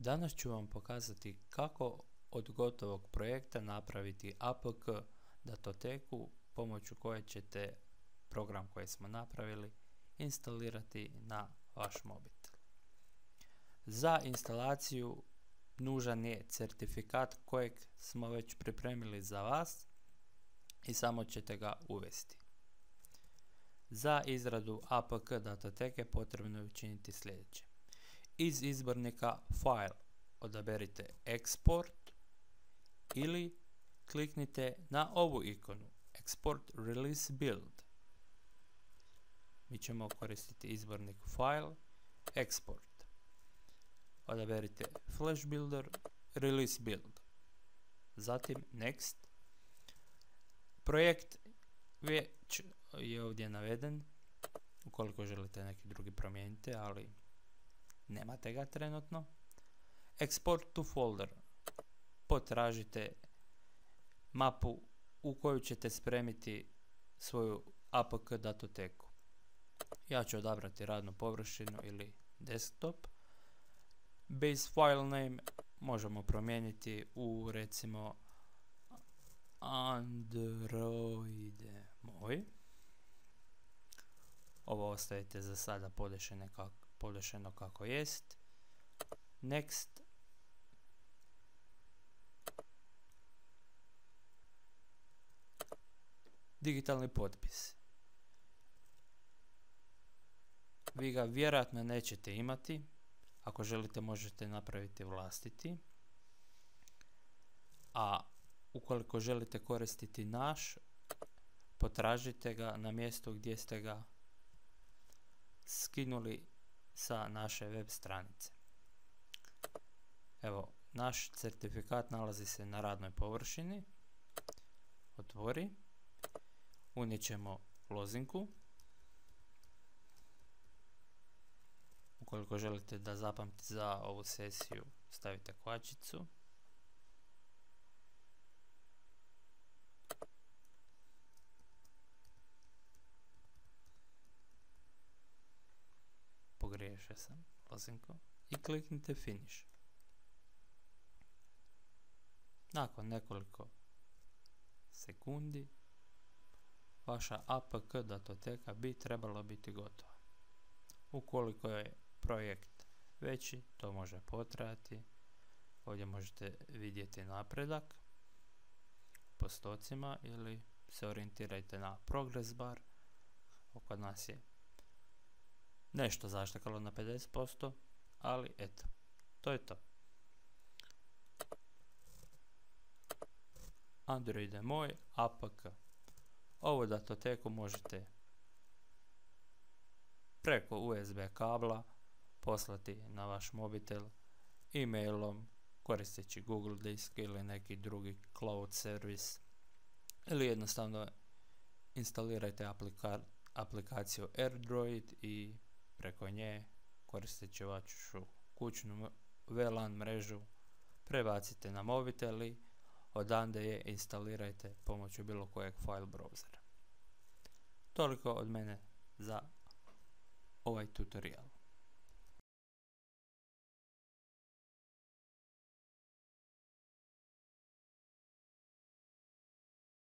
Danas ću vam pokazati kako od gotovog projekta napraviti APK datoteku pomoću koje ćete program koji smo napravili instalirati na vaš mobitel. Za instalaciju nužan je certifikat kojeg smo već pripremili za vas i samo ćete ga uvesti. Za izradu APK datoteke potrebno je učiniti sljedeće. Iz izbornika File odaberite Export ili kliknite na ovu ikonu Export Release Build. Mi ćemo koristiti izbornik File, Export. Odaberite Flash Builder, Release Build. Zatim Next. Projekt već je ovdje naveden. Ukoliko želite neki drugi promijenite, ali nemate ga trenutno. Export to folder. Potražite mapu u koju ćete spremiti svoju APK datoteku. Ja ću odabrati radnu površinu ili desktop. Base file name možemo promijeniti u recimo Android moj. Ovo ostavite za sada podešeno kako jest. Next. Digitalni potpis. Vi ga vjerojatno nećete imati. Ako želite možete napraviti vlastiti. A ukoliko želite koristiti naš, potražite ga na mjestu gdje ste ga skinuli sa naše web stranice. Evo, naš certifikat nalazi se na radnoj površini. Otvori. Unijet ćemo lozinku. Ukoliko želite da zapamti za ovu sesiju, stavite kvačicu. Pogriješio sam lozinku i kliknite Finish. Nakon nekoliko sekundi vaša APK datoteka bi trebala biti gotova. Ukoliko je projekt veći, to može potrajati. Ovdje možete vidjeti napredak postocima ili se orijentirajte na progress bar. Kod nas je nešto zaštekalo na 50%, ali eto, to je to. Android je moj APK. Ovu datoteku možete preko USB kabla poslati na vaš mobitel, e-mailom, koristeći Google disk ili neki drugi cloud servis, ili jednostavno instalirajte aplikaciju AirDroid i preko nje koristeći vašu kućnu VLAN mrežu prebacite na mobitel i odande je instalirajte pomoću bilo kojeg file browsera. Toliko od mene za ovaj tutorial.